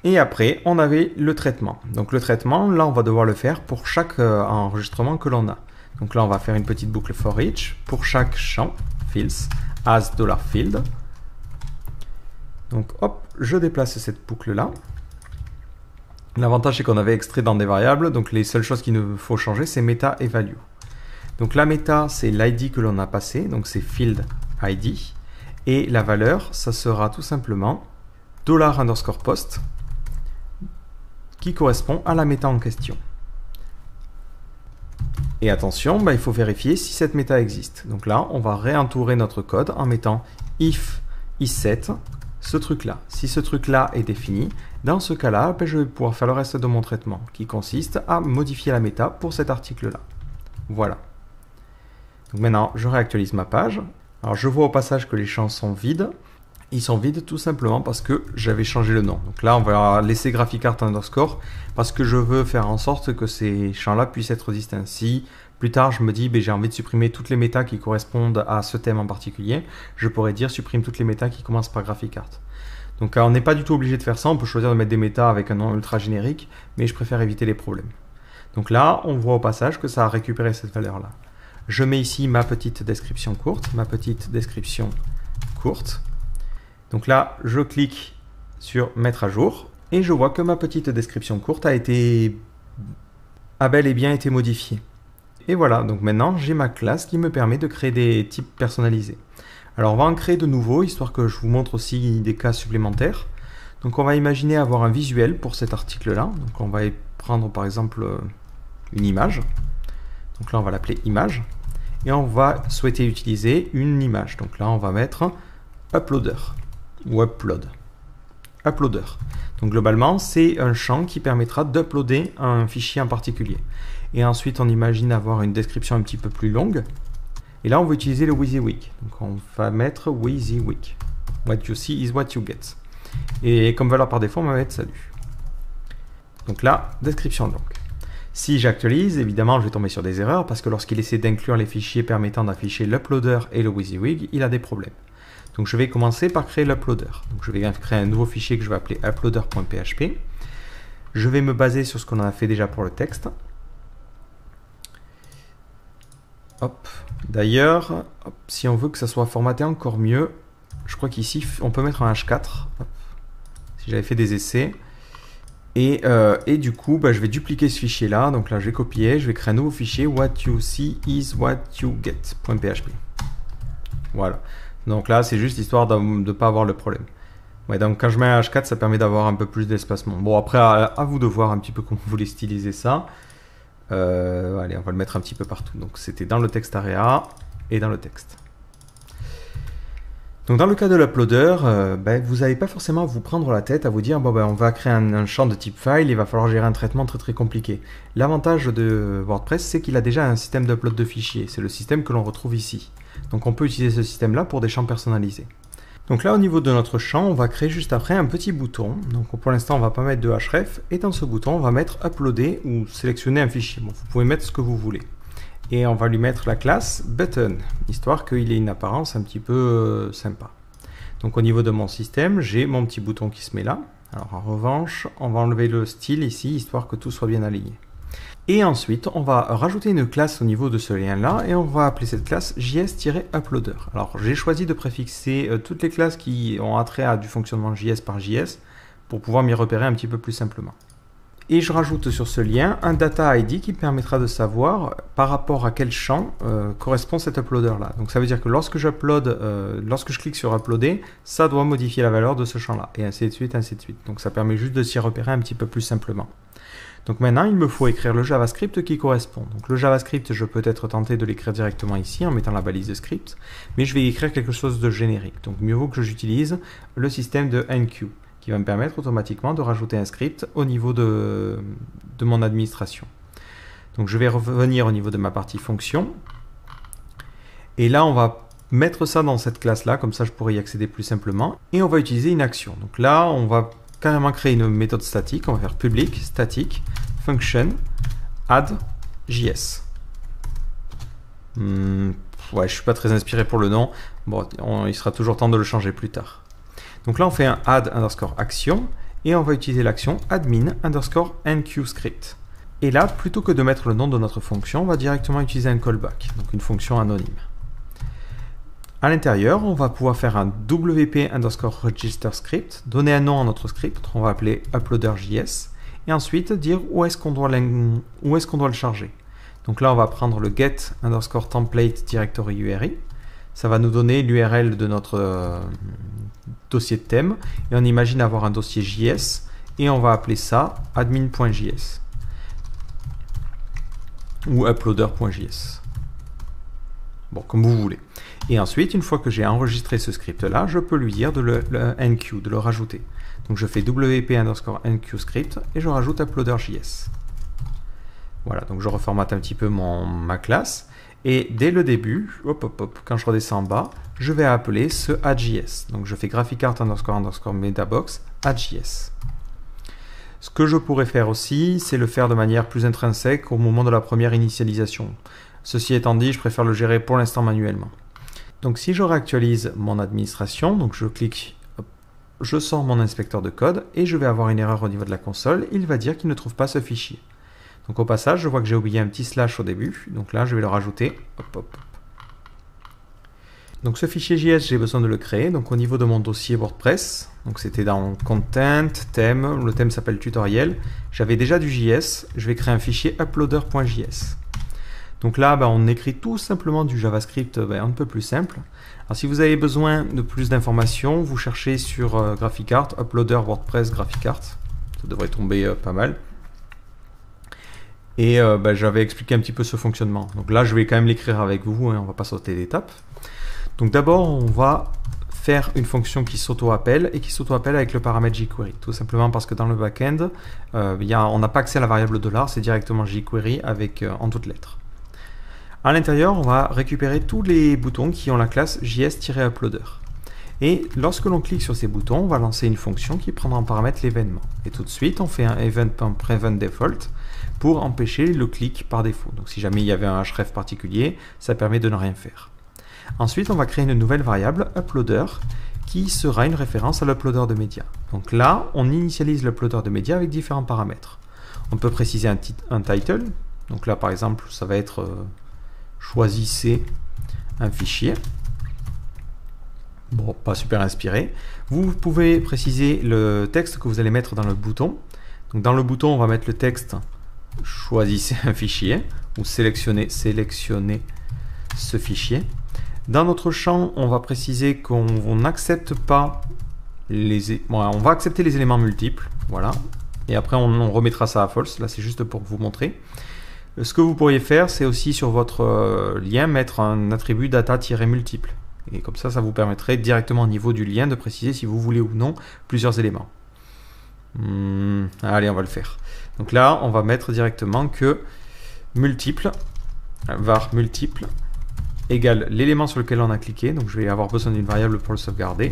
Et après, on avait le traitement. Donc le traitement, là, on va devoir le faire pour chaque enregistrement que l'on a. Donc là, on va faire une petite boucle for each pour chaque champ, fields, as $field. Donc hop, je déplace cette boucle-là. L'avantage, c'est qu'on avait extrait dans des variables, donc les seules choses qu'il nous faut changer, c'est meta et value. Donc la meta, c'est l'ID que l'on a passé, donc c'est field ID. Et la valeur, ça sera tout simplement $_post, qui correspond à la méta en question. Et attention, il faut vérifier si cette méta existe. Donc là, on va réentourer notre code en mettant if isSet, ce truc-là. Si ce truc-là est défini, dans ce cas-là, je vais pouvoir faire le reste de mon traitement, qui consiste à modifier la méta pour cet article-là. Voilà. Donc maintenant, je réactualise ma page. Alors je vois au passage que les champs sont vides. Ils sont vides tout simplement parce que j'avais changé le nom. Donc là, on va laisser GraphicArt underscore parce que je veux faire en sorte que ces champs-là puissent être distincts. Si plus tard, je me dis, j'ai envie de supprimer toutes les métas qui correspondent à ce thème en particulier, je pourrais dire supprime toutes les métas qui commencent par GraphicArt. Donc on n'est pas du tout obligé de faire ça. On peut choisir de mettre des métas avec un nom ultra générique, mais je préfère éviter les problèmes. Donc là, on voit au passage que ça a récupéré cette valeur-là. Je mets ici ma petite description courte, Donc là, je clique sur mettre à jour et je vois que ma petite description courte a bel et bien été modifiée. Et voilà, donc maintenant j'ai ma classe qui me permet de créer des types personnalisés. Alors on va en créer de nouveaux, histoire que je vous montre aussi des cas supplémentaires. Donc on va imaginer avoir un visuel pour cet article-là. Donc on va prendre par exemple une image. Donc là on va l'appeler image. Et on va souhaiter utiliser une image. Donc là on va mettre uploader. Ou upload. Uploader. Donc globalement, c'est un champ qui permettra d'uploader un fichier en particulier. Et ensuite, on imagine avoir une description un petit peu plus longue. Et là, on va utiliser le WYSIWYG. Donc on va mettre WYSIWYG. What you see is what you get. Et comme valeur par défaut, on va mettre salut. Donc là, description longue. Si j'actualise, évidemment, je vais tomber sur des erreurs parce que lorsqu'il essaie d'inclure les fichiers permettant d'afficher l'uploader et le WYSIWYG, il a des problèmes. Donc je vais commencer par créer l'uploader. Donc je vais créer un nouveau fichier que je vais appeler uploader.php. Je vais me baser sur ce qu'on a fait déjà pour le texte. Hop. D'ailleurs, si on veut que ça soit formaté encore mieux, je crois qu'ici on peut mettre un H4. Hop. Si j'avais fait des essais. Et du coup, je vais dupliquer ce fichier-là. Donc là, je vais copier, je vais créer un nouveau fichier what you see is what you get.php. Voilà. Donc là, c'est juste histoire de ne pas avoir le problème. Ouais, donc quand je mets un H4, ça permet d'avoir un peu plus d'espacement. Bon, après, à vous de voir un petit peu comment vous voulez styliser ça. Allez, on va le mettre un petit peu partout. Donc c'était dans le texte area et dans le texte. Donc dans le cas de l'uploader, vous n'avez pas forcément à vous prendre la tête à vous dire on va créer un champ de type file, il va falloir gérer un traitement très très compliqué. L'avantage de WordPress, c'est qu'il a déjà un système d'upload de fichiers. C'est le système que l'on retrouve ici. Donc on peut utiliser ce système-là pour des champs personnalisés. Donc là, au niveau de notre champ, on va créer juste après un petit bouton. Donc pour l'instant, on ne va pas mettre de href. Et dans ce bouton, on va mettre uploader ou sélectionner un fichier. Bon, vous pouvez mettre ce que vous voulez. Et on va lui mettre la classe button, histoire qu'il ait une apparence un petit peu sympa. Donc au niveau de mon système, j'ai mon petit bouton qui se met là. Alors en revanche, on va enlever le style ici, histoire que tout soit bien aligné. Et ensuite, on va rajouter une classe au niveau de ce lien-là, et on va appeler cette classe js-uploader. Alors j'ai choisi de préfixer toutes les classes qui ont attrait à du fonctionnement JS par JS, pour pouvoir m'y repérer un petit peu plus simplement. Et je rajoute sur ce lien un data ID qui me permettra de savoir par rapport à quel champ correspond cet uploader là. Donc ça veut dire que lorsque lorsque je clique sur uploader, ça doit modifier la valeur de ce champ là, et ainsi de suite, ainsi de suite. Donc ça permet juste de s'y repérer un petit peu plus simplement. Donc maintenant, il me faut écrire le JavaScript qui correspond. Donc le JavaScript, je peux être tenté de l'écrire directement ici en mettant la balise de script, mais je vais écrire quelque chose de générique. Donc mieux vaut que j'utilise le système de enqueue, qui va me permettre automatiquement de rajouter un script au niveau de mon administration. Donc je vais revenir au niveau de ma partie fonction. Et là, on va mettre ça dans cette classe-là, comme ça je pourrais y accéder plus simplement. Et on va utiliser une action. Donc là, on va carrément créer une méthode statique. On va faire public static function add JS. Ouais, je suis pas très inspiré pour le nom. Bon, il sera toujours temps de le changer plus tard. Donc là, on fait un add underscore action et on va utiliser l'action admin underscore enqueueScript. Et là, plutôt que de mettre le nom de notre fonction, on va directement utiliser un callback, donc une fonction anonyme. À l'intérieur, on va pouvoir faire un wp underscore register script, donner un nom à notre script, on va appeler uploader.js, et ensuite dire où est-ce qu'on doit le charger. Donc là, on va prendre le get underscore template directory URI. Ça va nous donner l'URL de notre dossier de thème, et on imagine avoir un dossier JS, et on va appeler ça admin.js ou uploader.js. Bon, comme vous voulez. Et ensuite, une fois que j'ai enregistré ce script-là, je peux lui dire de le enqueue, de le rajouter. Donc je fais wp underscore enqueue script et je rajoute uploader.js. Voilà, donc je reformate un petit peu ma classe. Et dès le début, quand je redescends en bas, je vais appeler ce add.js. Donc je fais graphicart underscore metabox add.js. Ce que je pourrais faire aussi, c'est le faire de manière plus intrinsèque au moment de la première initialisation. Ceci étant dit, je préfère le gérer pour l'instant manuellement. Donc si je réactualise mon administration, donc je clique, je sors mon inspecteur de code et je vais avoir une erreur au niveau de la console. Il va dire qu'il ne trouve pas ce fichier. Donc au passage, je vois que j'ai oublié un petit slash au début. Donc là, je vais le rajouter. Donc ce fichier JS, j'ai besoin de le créer. Donc au niveau de mon dossier WordPress, donc c'était dans Content, thème, le thème s'appelle tutoriel. J'avais déjà du JS, je vais créer un fichier uploader.js. Donc là, on écrit tout simplement du JavaScript un peu plus simple. Alors si vous avez besoin de plus d'informations, vous cherchez sur Graphicart, Uploader WordPress Graphicart. Ça devrait tomber pas mal. Et j'avais expliqué un petit peu ce fonctionnement. Donc là, je vais quand même l'écrire avec vous, on ne va pas sauter d'étape. Donc d'abord, on va faire une fonction qui s'auto-appelle et qui s'auto-appelle avec le paramètre jQuery. Tout simplement parce que dans le back-end, on n'a pas accès à la variable $, c'est directement jQuery avec, en toutes lettres. À l'intérieur, on va récupérer tous les boutons qui ont la classe js-uploader. Et lorsque l'on clique sur ces boutons, on va lancer une fonction qui prendra en paramètre l'événement. Et tout de suite, on fait un event.prevent default pour empêcher le clic par défaut. Donc si jamais il y avait un href particulier, ça permet de ne rien faire. Ensuite, on va créer une nouvelle variable uploader qui sera une référence à l'uploader de médias. Donc là, on initialise l'uploader de médias avec différents paramètres. On peut préciser un title. Donc là, par exemple, ça va être choisissez un fichier. Bon, pas super inspiré. Vous pouvez préciser le texte que vous allez mettre dans le bouton. Donc dans le bouton, on va mettre le texte choisissez un fichier ou sélectionnez ce fichier. Dans notre champ, on va préciser qu'on n'accepte pas on va accepter les éléments multiples, voilà. Et après, on remettra ça à false. Là, c'est juste pour vous montrer. Ce que vous pourriez faire, c'est aussi sur votre lien mettre un attribut data-multiple. Et comme ça, ça vous permettrait directement au niveau du lien de préciser si vous voulez ou non plusieurs éléments. Allez, on va le faire. Donc là, on va mettre directement que multiple, var multiple, égale l'élément sur lequel on a cliqué. Donc je vais avoir besoin d'une variable pour le sauvegarder.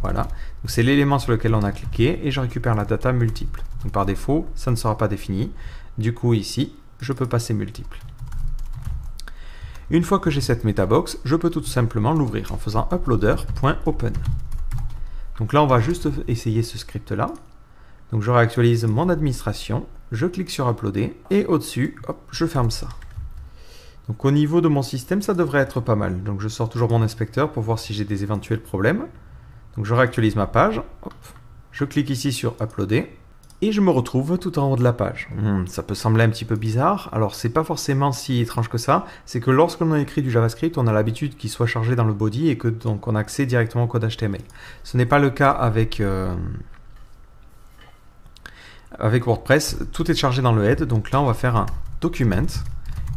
Voilà. Donc c'est l'élément sur lequel on a cliqué et je récupère la data multiple. Donc par défaut, ça ne sera pas défini. Du coup, ici, je peux passer multiple. Une fois que j'ai cette metabox, je peux tout simplement l'ouvrir en faisant uploader.open. Donc là, on va juste essayer ce script-là. Donc je réactualise mon administration, je clique sur uploader et au-dessus, hop, je ferme ça. Donc au niveau de mon système, ça devrait être pas mal. Donc je sors toujours mon inspecteur pour voir si j'ai des éventuels problèmes. Donc je réactualise ma page, hop, je clique ici sur uploader Et je me retrouve tout en haut de la page. Ça peut sembler un petit peu bizarre. Alors, c'est pas forcément si étrange que ça. C'est que lorsqu'on a écrit du JavaScript, on a l'habitude qu'il soit chargé dans le body et que donc on a accès directement au code HTML. Ce n'est pas le cas avec WordPress. Tout est chargé dans le head. Donc là, on va faire un document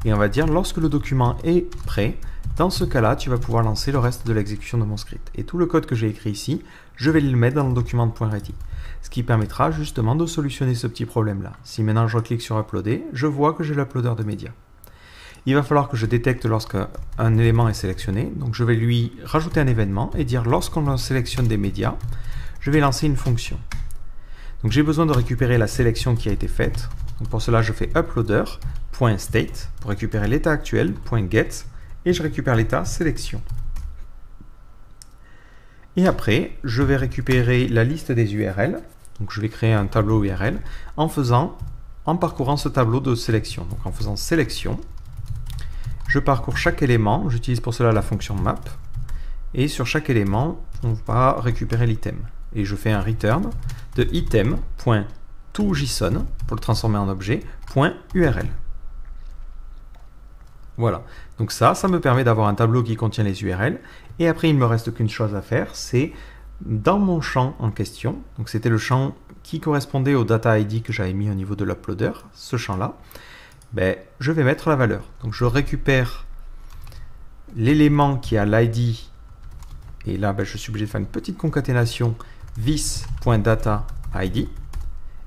et on va dire lorsque le document est prêt. Dans ce cas-là, tu vas pouvoir lancer le reste de l'exécution de mon script. Et tout le code que j'ai écrit ici, je vais le mettre dans le document de .ready. Ce qui permettra justement de solutionner ce petit problème-là. Si maintenant je clique sur Uploader, je vois que j'ai l'uploader de médias. Il va falloir que je détecte lorsqu'un élément est sélectionné. Donc je vais lui rajouter un événement et dire lorsqu'on sélectionne des médias, je vais lancer une fonction. Donc j'ai besoin de récupérer la sélection qui a été faite. Donc pour cela, je fais uploader.state pour récupérer l'état actuel, .get, et je récupère l'état sélection. Et après, je vais récupérer la liste des URL. Donc je vais créer un tableau URL en parcourant ce tableau de sélection. Donc en faisant sélection, je parcours chaque élément. J'utilise pour cela la fonction map. Et sur chaque élément, on va récupérer l'item. Et je fais un return de item.toJSON pour le transformer en objet, .url. Voilà, donc ça me permet d'avoir un tableau qui contient les URL. Et après, il ne me reste qu'une chose à faire, c'est dans mon champ en question, donc c'était le champ qui correspondait au data ID que j'avais mis au niveau de l'uploader, ce champ-là, je vais mettre la valeur. Donc je récupère l'élément qui a l'ID, et là je suis obligé de faire une petite concaténation this.data_id,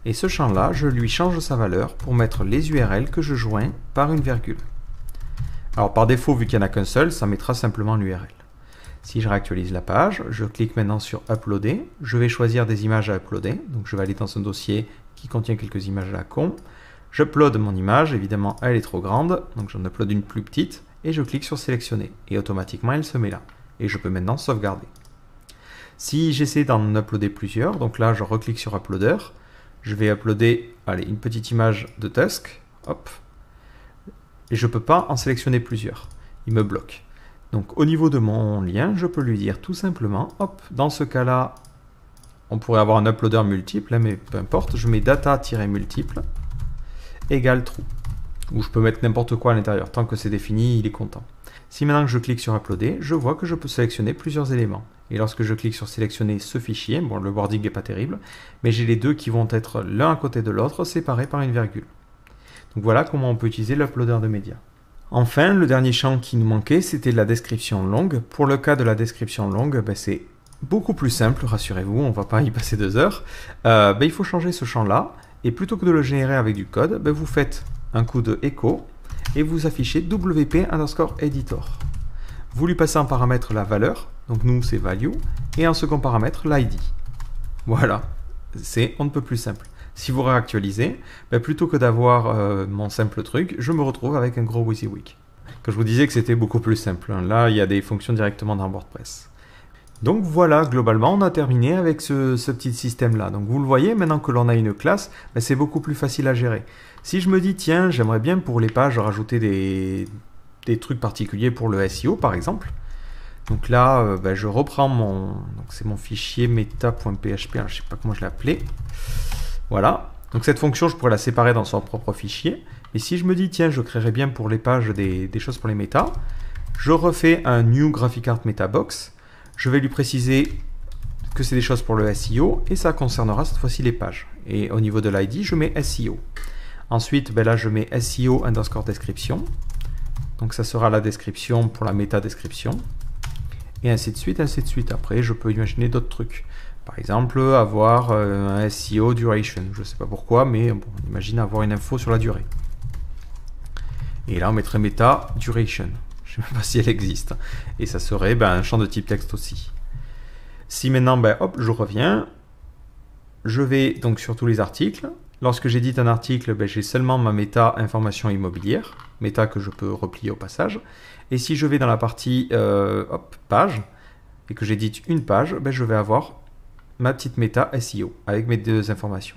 et ce champ-là, je lui change sa valeur pour mettre les URL que je joins par une virgule. Alors par défaut, vu qu'il n'y en a qu'un seul, ça mettra simplement l'URL. Si je réactualise la page, je clique maintenant sur Uploader. Je vais choisir des images à uploader. Donc je vais aller dans un dossier qui contient quelques images à la con. J'upload mon image, évidemment elle est trop grande, donc j'en upload une plus petite, et je clique sur sélectionner. Et automatiquement elle se met là. Et je peux maintenant sauvegarder. Si j'essaie d'en uploader plusieurs, donc là je reclique sur Uploader, je vais uploader une petite image de Tusk, hop, et je ne peux pas en sélectionner plusieurs. Il me bloque. Donc au niveau de mon lien, je peux lui dire tout simplement, hop, dans ce cas-là, on pourrait avoir un uploader multiple, mais peu importe, je mets data-multiple égale true. Ou je peux mettre n'importe quoi à l'intérieur, tant que c'est défini, il est content. Si maintenant que je clique sur Uploader, je vois que je peux sélectionner plusieurs éléments. Et lorsque je clique sur sélectionner ce fichier, bon, le wording n'est pas terrible, mais j'ai les deux qui vont être l'un à côté de l'autre, séparés par une virgule. Donc voilà comment on peut utiliser l'uploader de médias. Enfin, le dernier champ qui nous manquait, c'était la description longue. Pour le cas de la description longue, c'est beaucoup plus simple, rassurez-vous, on ne va pas y passer 2 heures. Il faut changer ce champ-là, et plutôt que de le générer avec du code, vous faites un coup de echo, et vous affichez wp_editor. Vous lui passez en paramètre la valeur, donc nous c'est value, et en second paramètre l'id. Voilà, c'est on ne peut plus simple. Si vous réactualisez, plutôt que d'avoir mon simple truc, je me retrouve avec un gros WYSIWYG. Que je vous disais que c'était beaucoup plus simple. Là, il y a des fonctions directement dans WordPress. Donc voilà, globalement, on a terminé avec ce petit système-là. Donc vous le voyez, maintenant que l'on a une classe, c'est beaucoup plus facile à gérer. Si je me dis, tiens, j'aimerais bien pour les pages rajouter des trucs particuliers pour le SEO, par exemple. Donc là, je reprends c'est mon fichier meta.php, je ne sais pas comment je l'ai appelé. Voilà, donc cette fonction, je pourrais la séparer dans son propre fichier. Mais si je me dis, tiens, je créerais bien pour les pages des choses pour les méta, je refais un new graphic art meta box. Je vais lui préciser que c'est des choses pour le SEO et ça concernera cette fois-ci les pages. Et au niveau de l'ID, je mets SEO. Ensuite, là, je mets SEO_description. Donc ça sera la description pour la méta description. Et ainsi de suite, ainsi de suite. Après, je peux imaginer d'autres trucs. Par exemple, avoir un SEO duration. Je ne sais pas pourquoi, mais bon, on imagine avoir une info sur la durée. Et là, on mettrait meta duration. Je ne sais même pas si elle existe. Et ça serait un champ de type texte aussi. Si maintenant, hop, je reviens, je vais donc sur tous les articles. Lorsque j'édite un article, j'ai seulement ma méta information immobilière, méta que je peux replier au passage. Et si je vais dans la partie page, et que j'édite une page, je vais avoir ma petite méta SEO avec mes 2 informations.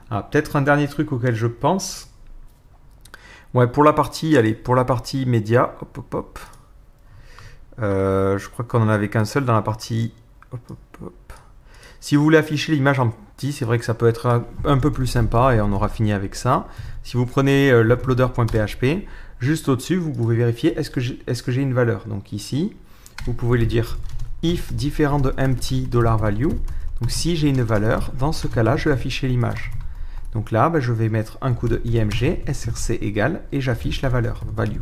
Peut-être un dernier truc auquel je pense. Ouais, pour la partie média, je crois qu'on en avait qu'un seul dans la partie. Si vous voulez afficher l'image en petit, c'est vrai que ça peut être un peu plus sympa et on aura fini avec ça. Si vous prenez l'uploader.php, juste au-dessus, vous pouvez vérifier est-ce que j'ai une valeur. Donc ici, vous pouvez lui dire if différent de empty $value. Donc si j'ai une valeur, dans ce cas-là, je vais afficher l'image. Donc là, je vais mettre un coup de img, src égale, et j'affiche la valeur, value.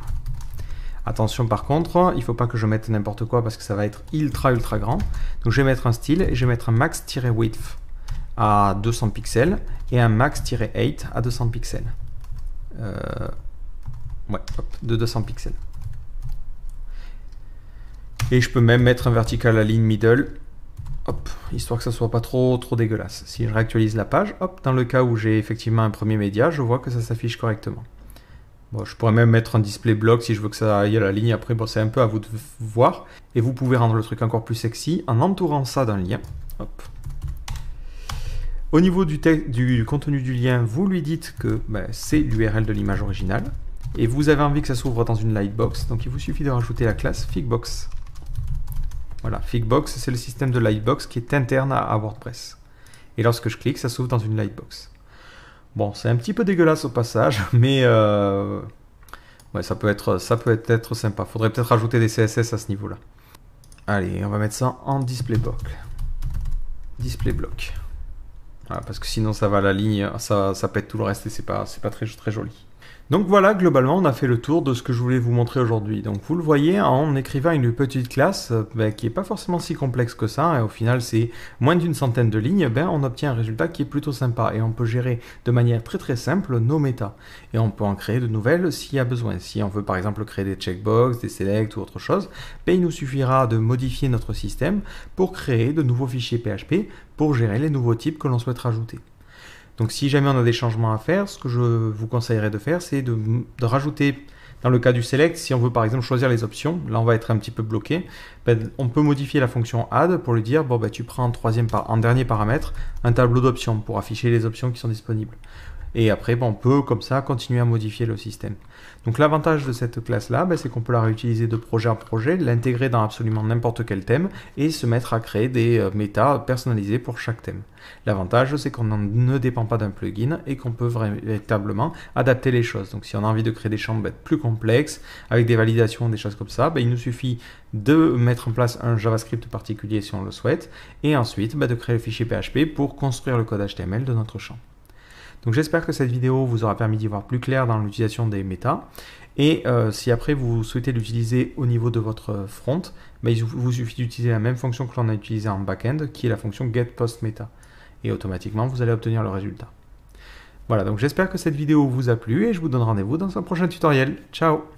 Attention par contre, il ne faut pas que je mette n'importe quoi parce que ça va être ultra grand. Donc je vais mettre un style et je vais mettre un max-width à 200 pixels et un max-8 à 200 pixels. De 200 pixels. Et je peux même mettre un vertical align middle. Hop, histoire que ça soit pas trop dégueulasse. Si je réactualise la page, hop, dans le cas où j'ai effectivement un premier média, je vois que ça s'affiche correctement. Bon, je pourrais même mettre un display block si je veux que ça aille à la ligne. Après, bon, c'est un peu à vous de voir. Et vous pouvez rendre le truc encore plus sexy en entourant ça d'un lien. Hop. Au niveau du contenu du lien, vous lui dites que c'est l'URL de l'image originale. Et vous avez envie que ça s'ouvre dans une lightbox. Donc il vous suffit de rajouter la classe Figbox. Voilà, Figbox, c'est le système de lightbox qui est interne à WordPress. Et lorsque je clique, ça s'ouvre dans une lightbox. Bon, c'est un petit peu dégueulasse au passage, mais ça peut être sympa. Faudrait peut-être rajouter des CSS à ce niveau-là. Allez, on va mettre ça en display block. Display block. Voilà, parce que sinon ça va à la ligne, ça pète tout le reste et c'est pas très joli. Donc voilà, globalement, on a fait le tour de ce que je voulais vous montrer aujourd'hui. Donc vous le voyez, en écrivant une petite classe qui n'est pas forcément si complexe que ça, et au final c'est moins d'une centaine de lignes, on obtient un résultat qui est plutôt sympa. Et on peut gérer de manière très simple nos méta. Et on peut en créer de nouvelles s'il y a besoin. Si on veut par exemple créer des checkbox, des select ou autre chose, il nous suffira de modifier notre système pour créer de nouveaux fichiers PHP pour gérer les nouveaux types que l'on souhaite rajouter. Donc si jamais on a des changements à faire, ce que je vous conseillerais de faire, c'est de rajouter, dans le cas du select, si on veut par exemple choisir les options, là on va être un petit peu bloqué, on peut modifier la fonction add pour lui dire, tu prends en dernier paramètre un tableau d'options pour afficher les options qui sont disponibles. Et après, on peut comme ça continuer à modifier le système. Donc l'avantage de cette classe-là, c'est qu'on peut la réutiliser de projet en projet, l'intégrer dans absolument n'importe quel thème et se mettre à créer des méta personnalisés pour chaque thème. L'avantage, c'est qu'on ne dépend pas d'un plugin et qu'on peut véritablement adapter les choses. Donc si on a envie de créer des champs plus complexes, avec des validations, des choses comme ça, il nous suffit de mettre en place un JavaScript particulier si on le souhaite, et ensuite de créer le fichier PHP pour construire le code HTML de notre champ. Donc j'espère que cette vidéo vous aura permis d'y voir plus clair dans l'utilisation des méta. Et si après vous souhaitez l'utiliser au niveau de votre front, il vous suffit d'utiliser la même fonction que l'on a utilisée en back-end, qui est la fonction getPostMeta. Et automatiquement, vous allez obtenir le résultat. Voilà, donc j'espère que cette vidéo vous a plu et je vous donne rendez-vous dans un prochain tutoriel. Ciao!